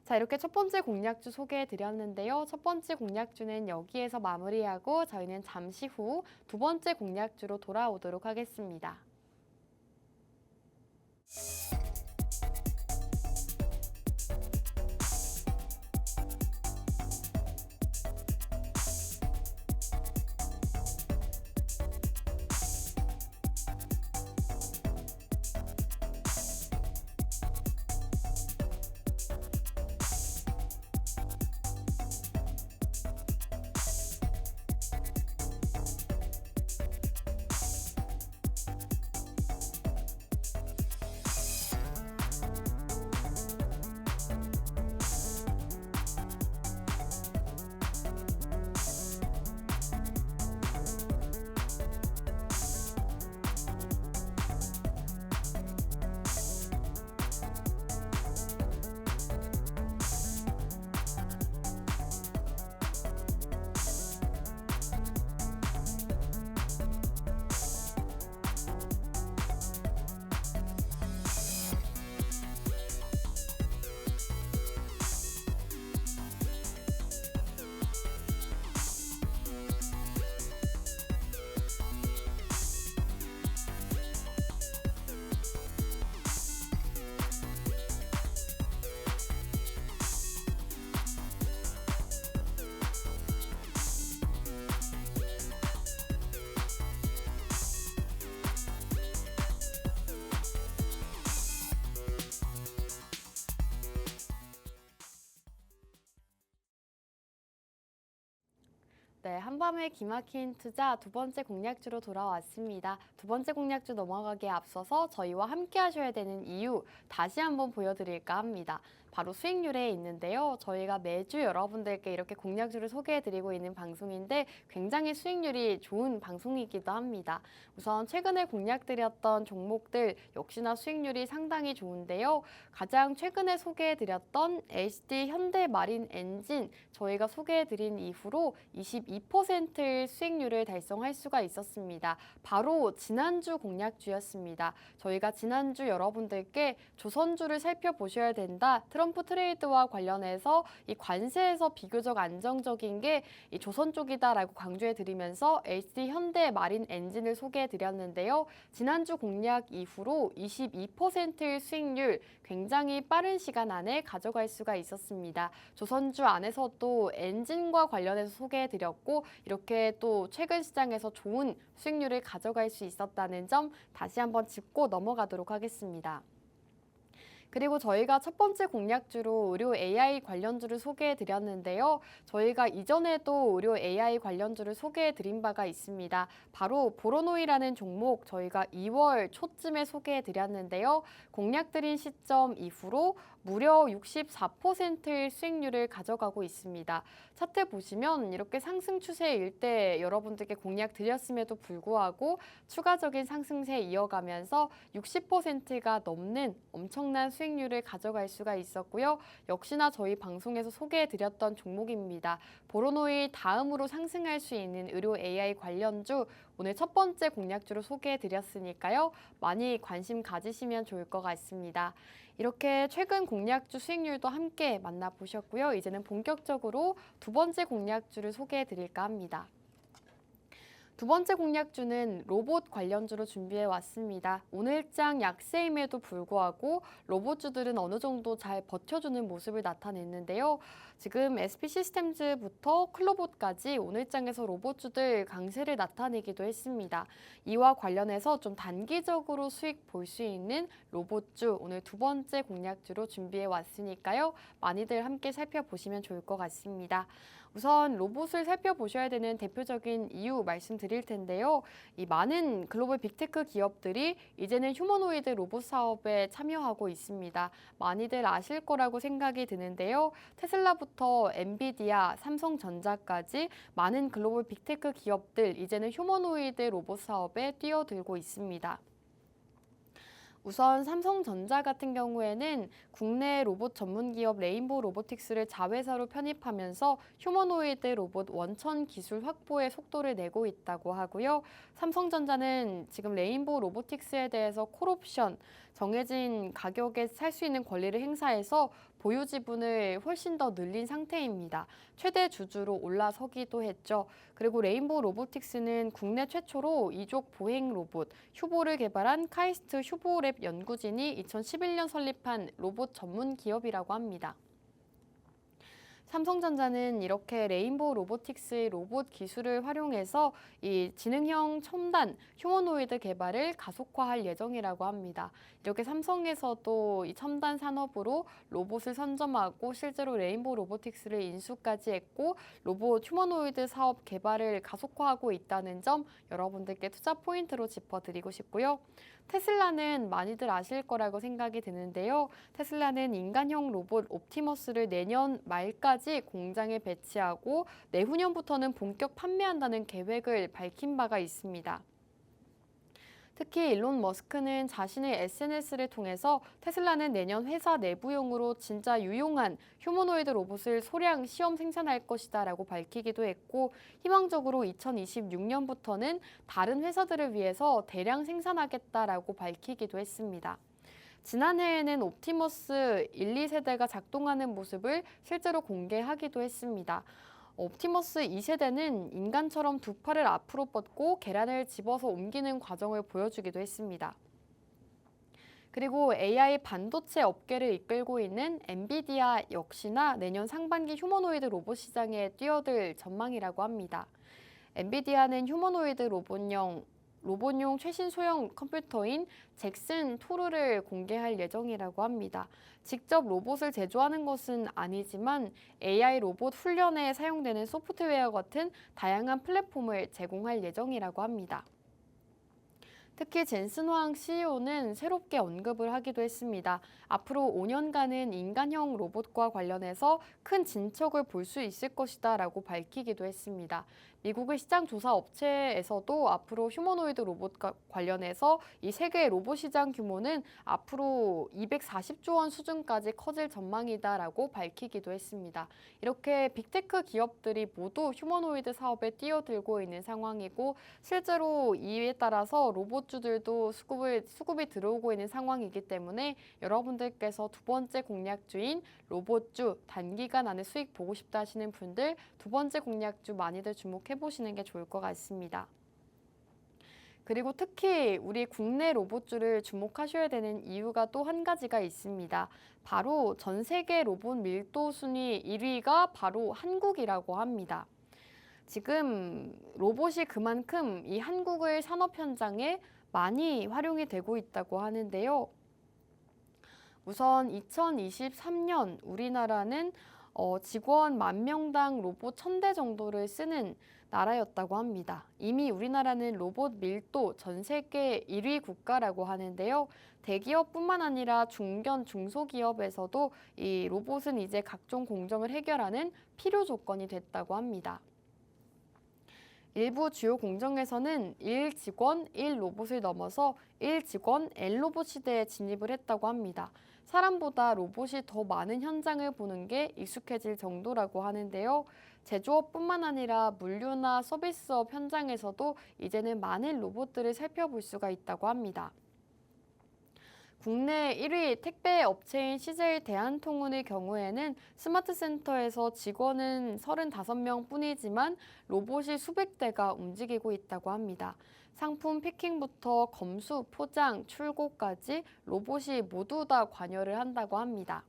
자, 이렇게 첫 번째 공략주 소개해 드렸는데요. 첫 번째 공략주는 여기에서 마무리하고 저희는 잠시 후 두 번째 공략주로 돌아오도록 하겠습니다. 네, 한밤의 기막힌 투자 두 번째 공략주로 돌아왔습니다. 두 번째 공략주 넘어가기에 앞서서 저희와 함께 하셔야 되는 이유 다시 한번 보여드릴까 합니다. 바로 수익률에 있는데요. 저희가 매주 여러분들께 이렇게 공략주를 소개해드리고 있는 방송인데 굉장히 수익률이 좋은 방송이기도 합니다. 우선 최근에 공략드렸던 종목들 역시나 수익률이 상당히 좋은데요. 가장 최근에 소개해드렸던 HD 현대마린엔진 저희가 소개해드린 이후로 22%의 수익률을 달성할 수가 있었습니다. 바로 지난주 공략주였습니다. 저희가 지난주 여러분들께 조선주를 살펴보셔야 된다. 트럼프 트레이드와 관련해서 이 관세에서 비교적 안정적인 게 이 조선 쪽이다라고 강조해드리면서 HD 현대마린엔진을 소개해드렸는데요. 지난주 공략 이후로 22%의 수익률 굉장히 빠른 시간 안에 가져갈 수가 있었습니다. 조선주 안에서도 엔진과 관련해서 소개해드렸고 이렇게 또 최근 시장에서 좋은 수익률을 가져갈 수 있었다는 점 다시 한번 짚고 넘어가도록 하겠습니다. 그리고 저희가 첫 번째 공략주로 의료 AI 관련주를 소개해드렸는데요. 저희가 이전에도 의료 AI 관련주를 소개해드린 바가 있습니다. 바로 보로노이라는 종목 저희가 2월 초쯤에 소개해드렸는데요. 공략드린 시점 이후로 무려 64%의 수익률을 가져가고 있습니다. 차트 보시면 이렇게 상승 추세일 때 여러분들께 공략 드렸음에도 불구하고 추가적인 상승세 이어가면서 60%가 넘는 엄청난 수익률을 가져갈 수가 있었고요. 역시나 저희 방송에서 소개해드렸던 종목입니다. 보로노이 다음으로 상승할 수 있는 의료 AI 관련주 오늘 첫 번째 공략주로 소개해드렸으니까요. 많이 관심 가지시면 좋을 것 같습니다. 이렇게 최근 공략주 수익률도 함께 만나보셨고요. 이제는 본격적으로 두 번째 공략주를 소개해드릴까 합니다. 두 번째 공략주는 로봇 관련주로 준비해 왔습니다. 오늘장 약세임에도 불구하고 로봇주들은 어느 정도 잘 버텨주는 모습을 나타냈는데요. 지금 SP시스템즈부터 클로봇까지 오늘장에서 로봇주들 강세를 나타내기도 했습니다. 이와 관련해서 좀 단기적으로 수익 볼 수 있는 로봇주 오늘 두 번째 공략주로 준비해 왔으니까요. 많이들 함께 살펴보시면 좋을 것 같습니다. 우선 로봇을 살펴보셔야 되는 대표적인 이유 말씀드릴 텐데요. 이 많은 글로벌 빅테크 기업들이 이제는 휴머노이드 로봇 사업에 참여하고 있습니다. 많이들 아실 거라고 생각이 드는데요. 테슬라부터 엔비디아, 삼성전자까지 많은 글로벌 빅테크 기업들 이제는 휴머노이드 로봇 사업에 뛰어들고 있습니다. 우선 삼성전자 같은 경우에는 국내 로봇 전문 기업 레인보우 로보틱스를 자회사로 편입하면서 휴머노이드 로봇 원천 기술 확보에 속도를 내고 있다고 하고요. 삼성전자는 지금 레인보우 로보틱스에 대해서 콜옵션, 정해진 가격에 살 수 있는 권리를 행사해서 보유 지분을 훨씬 더 늘린 상태입니다. 최대 주주로 올라서기도 했죠. 그리고 레인보우 로보틱스는 국내 최초로 이족 보행 로봇 휴보를 개발한 카이스트 휴보랩 연구진이 2011년 설립한 로봇 전문 기업이라고 합니다. 삼성전자는 이렇게 레인보우 로보틱스의 로봇 기술을 활용해서 이 지능형 첨단 휴머노이드 개발을 가속화할 예정이라고 합니다. 이렇게 삼성에서도 이 첨단 산업으로 로봇을 선점하고 실제로 레인보우 로보틱스를 인수까지 했고 로봇 휴머노이드 사업 개발을 가속화하고 있다는 점 여러분들께 투자 포인트로 짚어드리고 싶고요. 테슬라는 많이들 아실 거라고 생각이 드는데요. 테슬라는 인간형 로봇 옵티머스를 내년 말까지 공장에 배치하고 내후년부터는 본격 판매한다는 계획을 밝힌 바가 있습니다. 특히 일론 머스크는 자신의 SNS를 통해서 테슬라는 내년 회사 내부용으로 진짜 유용한 휴머노이드 로봇을 소량 시험 생산할 것이다 라고 밝히기도 했고 희망적으로 2026년부터는 다른 회사들을 위해서 대량 생산하겠다라고 밝히기도 했습니다. 지난해에는 옵티머스 1, 2세대가 작동하는 모습을 실제로 공개하기도 했습니다. 옵티머스 2세대는 인간처럼 두 팔을 앞으로 뻗고 계란을 집어서 옮기는 과정을 보여주기도 했습니다. 그리고 AI 반도체 업계를 이끌고 있는 엔비디아 역시나 내년 상반기 휴머노이드 로봇 시장에 뛰어들 전망이라고 합니다. 엔비디아는 휴머노이드 로봇용 로봇용 최신 소형 컴퓨터인 잭슨 토르를 공개할 예정이라고 합니다. 직접 로봇을 제조하는 것은 아니지만 AI 로봇 훈련에 사용되는 소프트웨어 같은 다양한 플랫폼을 제공할 예정이라고 합니다. 특히 젠슨 황 CEO는 새롭게 언급을 하기도 했습니다. 앞으로 5년간은 인간형 로봇과 관련해서 큰 진척을 볼 수 있을 것이다 라고 밝히기도 했습니다. 미국의 시장 조사 업체에서도 앞으로 휴머노이드 로봇과 관련해서 이 세계 로봇 시장 규모는 앞으로 240조 원 수준까지 커질 전망이다라고 밝히기도 했습니다. 이렇게 빅테크 기업들이 모두 휴머노이드 사업에 뛰어들고 있는 상황이고 실제로 이에 따라서 로봇주들도 수급이 들어오고 있는 상황이기 때문에 여러분들께서 두 번째 공략주인 로봇주 단기간 안에 수익 보고 싶다 하시는 분들 두 번째 공략주 많이들 주목해 보시는 게 좋을 것 같습니다. 그리고 특히 우리 국내 로봇주를 주목하셔야 되는 이유가 또 한 가지가 있습니다. 바로 전 세계 로봇 밀도 순위 1위가 바로 한국이라고 합니다. 지금 로봇이 그만큼 이 한국의 산업 현장에 많이 활용이 되고 있다고 하는데요. 우선 2023년 우리나라는 직원 10,000명당 로봇 1,000대 정도를 쓰는 나라였다고 합니다. 이미 우리나라는 로봇 밀도 전 세계 1위 국가라고 하는데요. 대기업뿐만 아니라 중견, 중소기업에서도 이 로봇은 이제 각종 공정을 해결하는 필요 조건이 됐다고 합니다. 일부 주요 공정에서는 1직원 1로봇을 넘어서 1직원 N로봇 시대에 진입을 했다고 합니다. 사람보다 로봇이 더 많은 현장을 보는 게 익숙해질 정도라고 하는데요. 제조업뿐만 아니라 물류나 서비스업 현장에서도 이제는 많은 로봇들을 살펴볼 수가 있다고 합니다. 국내 1위 택배 업체인 CJ 대한통운의 경우에는 스마트 센터에서 직원은 35명 뿐이지만 로봇이 수백 대가 움직이고 있다고 합니다. 상품 패킹부터 검수, 포장, 출고까지 로봇이 모두 다 관여를 한다고 합니다.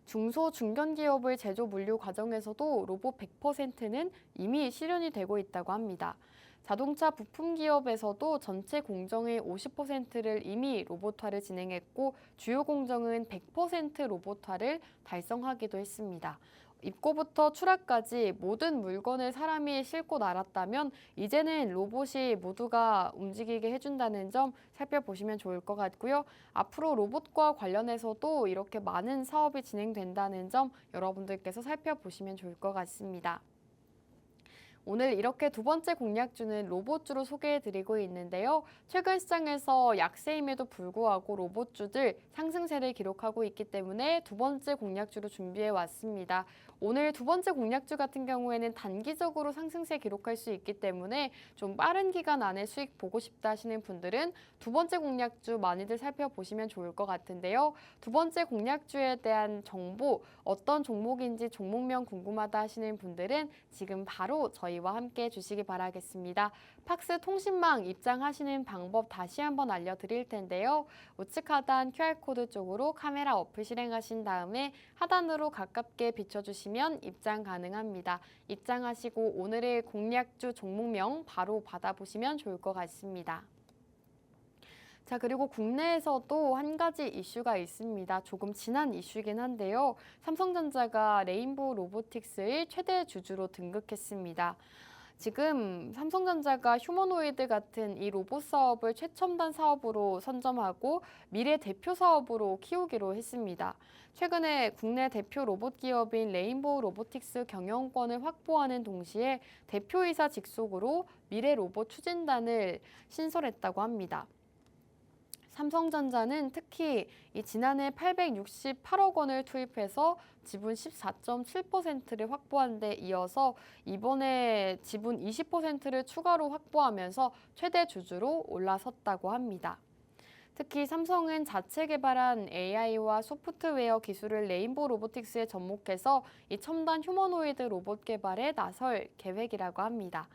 중소, 중견기업의 제조 물류 과정에서도 로봇 100%는 이미 실현이 되고 있다고 합니다. 자동차 부품 기업에서도 전체 공정의 50%를 이미 로봇화를 진행했고 주요 공정은 100% 로봇화를 달성하기도 했습니다. 입고부터 출하까지 모든 물건을 사람이 싣고 날았다면 이제는 로봇이 모두가 움직이게 해준다는 점 살펴보시면 좋을 것 같고요. 앞으로 로봇과 관련해서도 이렇게 많은 사업이 진행된다는 점 여러분들께서 살펴보시면 좋을 것 같습니다. 오늘 이렇게 두 번째 공략주는 로봇주로 소개해드리고 있는데요. 최근 시장에서 약세임에도 불구하고 로봇주들 상승세를 기록하고 있기 때문에 두 번째 공략주로 준비해왔습니다. 오늘 두 번째 공략주 같은 경우에는 단기적으로 상승세 기록할 수 있기 때문에 좀 빠른 기간 안에 수익 보고 싶다 하시는 분들은 두 번째 공략주 많이들 살펴보시면 좋을 것 같은데요. 두 번째 공략주에 대한 정보, 어떤 종목인지 종목명 궁금하다 하시는 분들은 지금 바로 저희와 함께 해주시기 바라겠습니다. 팍스 통신망 입장하시는 방법 다시 한번 알려드릴 텐데요. 우측 하단 QR코드 쪽으로 카메라 어플 실행하신 다음에 하단으로 가깝게 비춰주시면 입장 가능합니다. 입장하시고 오늘의 공략주 종목명 바로 받아보시면 좋을 것 같습니다. 자, 그리고 국내에서도 한 가지 이슈가 있습니다. 조금 지난 이슈이긴 한데요. 삼성전자가 레인보우 로보틱스의 최대 주주로 등극했습니다. 지금 삼성전자가 휴머노이드 같은 이 로봇 사업을 최첨단 사업으로 선점하고 미래 대표 사업으로 키우기로 했습니다. 최근에 국내 대표 로봇 기업인 레인보우 로보틱스 경영권을 확보하는 동시에 대표이사 직속으로 미래 로봇 추진단을 신설했다고 합니다. 삼성전자는 특히 지난해 868억 원을 투입해서 지분 14.7%를 확보한 데 이어서 이번에 지분 20%를 추가로 확보하면서 최대 주주로 올라섰다고 합니다. 특히 삼성은 자체 개발한 AI와 소프트웨어 기술을 레인보우 로보틱스에 접목해서 이 첨단 휴머노이드 로봇 개발에 나설 계획이라고 합니다.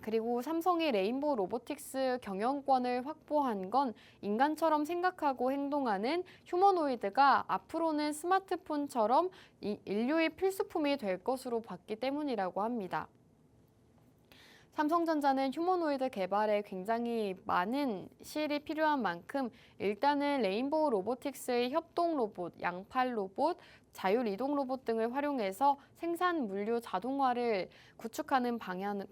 그리고 삼성이 레인보우 로보틱스 경영권을 확보한 건 인간처럼 생각하고 행동하는 휴머노이드가 앞으로는 스마트폰처럼 인류의 필수품이 될 것으로 봤기 때문이라고 합니다. 삼성전자는 휴머노이드 개발에 굉장히 많은 시일이 필요한 만큼 일단은 레인보우 로보틱스의 협동 로봇, 양팔 로봇, 자율 이동 로봇 등을 활용해서 생산 물류 자동화를 구축하는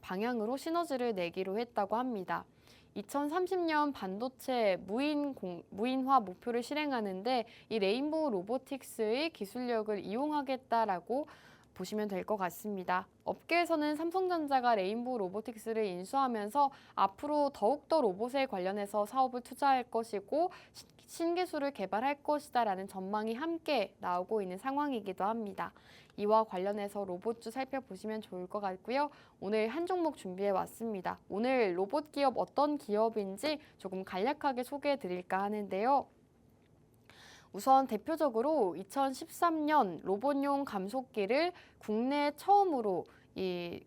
방향으로 시너지를 내기로 했다고 합니다. 2030년 반도체 무인화 목표를 실행하는데 이 레인보우 로보틱스의 기술력을 이용하겠다라고 보시면 될 것 같습니다. 업계에서는 삼성전자가 레인보우 로보틱스를 인수하면서 앞으로 더욱더 로봇에 관련해서 사업을 투자할 것이고 신기술을 개발할 것이다라는 전망이 함께 나오고 있는 상황이기도 합니다. 이와 관련해서 로봇주 살펴보시면 좋을 것 같고요. 오늘 한 종목 준비해 왔습니다. 오늘 로봇 기업 어떤 기업인지 조금 간략하게 소개해 드릴까 하는데요. 우선 대표적으로 2013년 로봇용 감속기를 국내 처음으로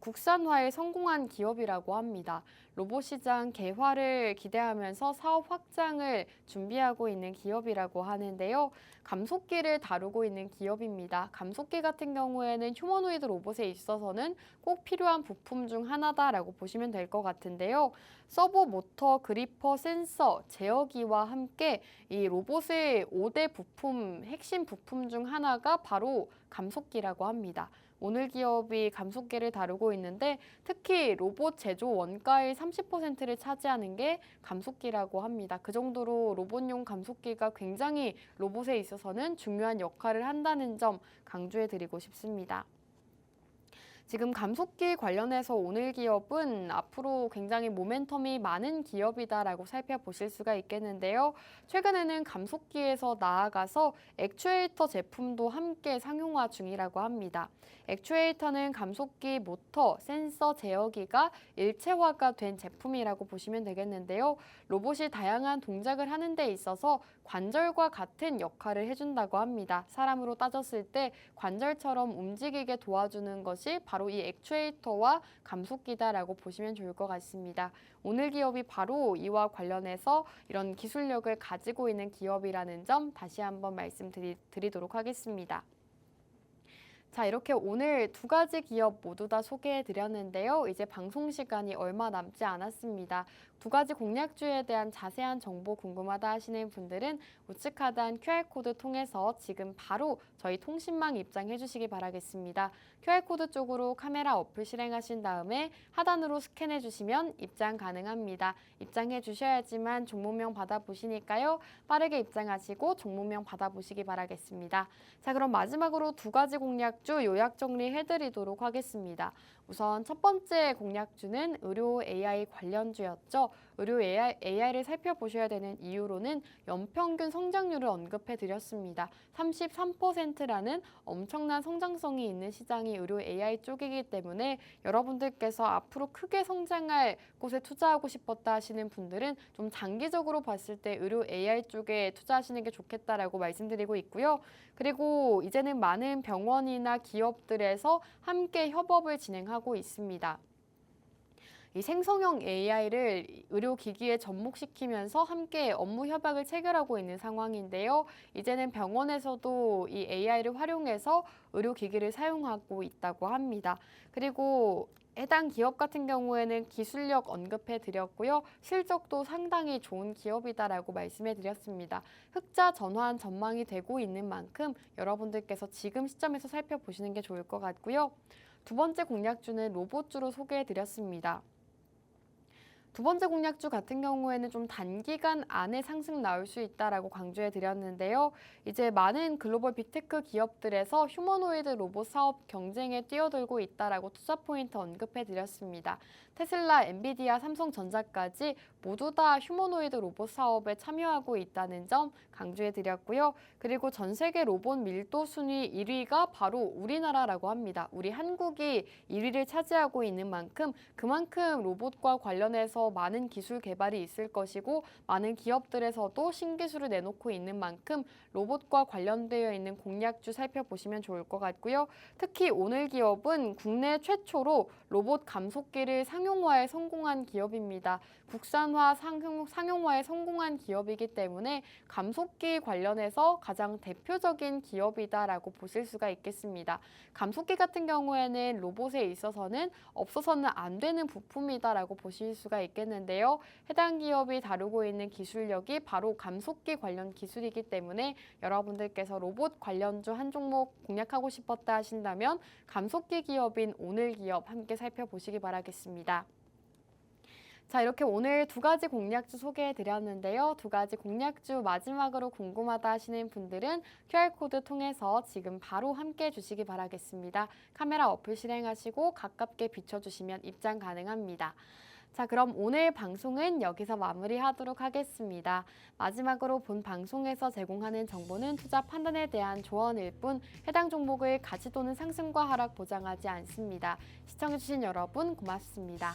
국산화에 성공한 기업이라고 합니다. 로봇 시장 개화를 기대하면서 사업 확장을 준비하고 있는 기업이라고 하는데요. 감속기를 다루고 있는 기업입니다. 감속기 같은 경우에는 휴머노이드 로봇에 있어서는 꼭 필요한 부품 중 하나다라고 보시면 될 것 같은데요. 서버 모터, 그리퍼, 센서, 제어기와 함께 이 로봇의 5대 부품, 핵심 부품 중 하나가 바로 감속기라고 합니다. 오늘 기업이 감속기를 다루고 있는데 특히 로봇 제조 원가의 30%를 차지하는 게 감속기라고 합니다. 그 정도로 로봇용 감속기가 굉장히 로봇에 있어서는 중요한 역할을 한다는 점 강조해 드리고 싶습니다. 지금 감속기 관련해서 오늘 기업은 앞으로 굉장히 모멘텀이 많은 기업이다라고 살펴보실 수가 있겠는데요. 최근에는 감속기에서 나아가서 액추에이터 제품도 함께 상용화 중이라고 합니다. 액추에이터는 감속기, 모터, 센서, 제어기가 일체화가 된 제품이라고 보시면 되겠는데요. 로봇이 다양한 동작을 하는 데 있어서 관절과 같은 역할을 해준다고 합니다. 사람으로 따졌을 때 관절처럼 움직이게 도와주는 것이 바로 이 액추에이터와 감속기다라고 보시면 좋을 것 같습니다. 오늘 기업이 바로 이와 관련해서 이런 기술력을 가지고 있는 기업이라는 점 다시 한번 말씀드리도록 하겠습니다. 자, 이렇게 오늘 두 가지 기업 모두 다 소개해 드렸는데요. 이제 방송 시간이 얼마 남지 않았습니다. 두 가지 공략주에 대한 자세한 정보 궁금하다 하시는 분들은 우측 하단 QR코드 통해서 지금 바로 저희 통신망 입장해 주시기 바라겠습니다. QR코드 쪽으로 카메라 어플 실행하신 다음에 하단으로 스캔해 주시면 입장 가능합니다. 입장해 주셔야지만 종목명 받아보시니까요. 빠르게 입장하시고 종목명 받아보시기 바라겠습니다. 자, 그럼 마지막으로 두 가지 공략주 요약 정리해 드리도록 하겠습니다. 우선 첫 번째 공략주는 의료 AI 관련주였죠. 의료 AI를 살펴보셔야 되는 이유로는 연평균 성장률을 언급해 드렸습니다. 33%라는 엄청난 성장성이 있는 시장이 의료 AI 쪽이기 때문에 여러분들께서 앞으로 크게 성장할 곳에 투자하고 싶었다 하시는 분들은 좀 장기적으로 봤을 때 의료 AI 쪽에 투자하시는 게 좋겠다라고 말씀드리고 있고요. 그리고 이제는 많은 병원이나 기업들에서 함께 협업을 진행하고 있습니다. 이 생성형 AI를 의료기기에 접목시키면서 함께 업무 협약을 체결하고 있는 상황인데요. 이제는 병원에서도 이 AI를 활용해서 의료기기를 사용하고 있다고 합니다. 그리고 해당 기업 같은 경우에는 기술력 언급해 드렸고요. 실적도 상당히 좋은 기업이다라고 말씀해 드렸습니다. 흑자 전환 전망이 되고 있는 만큼 여러분들께서 지금 시점에서 살펴보시는 게 좋을 것 같고요. 두 번째 공략주는 로봇주로 소개해 드렸습니다. 두 번째 공략주 같은 경우에는 좀 단기간 안에 상승 나올 수 있다라고 강조해 드렸는데요. 이제 많은 글로벌 빅테크 기업들에서 휴머노이드 로봇 사업 경쟁에 뛰어들고 있다라고 투자 포인트 언급해 드렸습니다. 테슬라, 엔비디아, 삼성전자까지 모두 다 휴머노이드 로봇 사업에 참여하고 있다는 점 강조해 드렸고요. 그리고 전 세계 로봇 밀도 순위 1위가 바로 우리나라라고 합니다. 우리 한국이 1위를 차지하고 있는 만큼 그만큼 로봇과 관련해서 통해서 많은 기술 개발이 있을 것이고 많은 기업들에서도 신기술을 내놓고 있는 만큼 로봇과 관련되어 있는 공약주 살펴보시면 좋을 것 같고요. 특히 오늘 기업은 국내 최초로 로봇 감속기를 상용화에 성공한 기업입니다. 국산화 상용화에 성공한 기업이기 때문에 감속기 관련해서 가장 대표적인 기업이다라고 보실 수가 있겠습니다. 감속기 같은 경우에는 로봇에 있어서는 없어서는 안 되는 부품이다라고 보실 수가 있겠는데요. 해당 기업이 다루고 있는 기술력이 바로 감속기 관련 기술이기 때문에 여러분들께서 로봇 관련주 한 종목 공략하고 싶었다 하신다면 감속기 기업인 오늘 기업 함께 살펴보시기 바라겠습니다. 자, 이렇게 오늘 두 가지 공략주 소개해 드렸는데요. 두 가지 공략주 마지막으로 궁금하다 하시는 분들은 QR코드 통해서 지금 바로 함께 해주시기 바라겠습니다. 카메라 어플 실행하시고 가깝게 비춰주시면 입장 가능합니다. 자, 그럼 오늘 방송은 여기서 마무리하도록 하겠습니다. 마지막으로 본 방송에서 제공하는 정보는 투자 판단에 대한 조언일 뿐 해당 종목을 가치 또는 상승과 하락 보장하지 않습니다. 시청해주신 여러분 고맙습니다.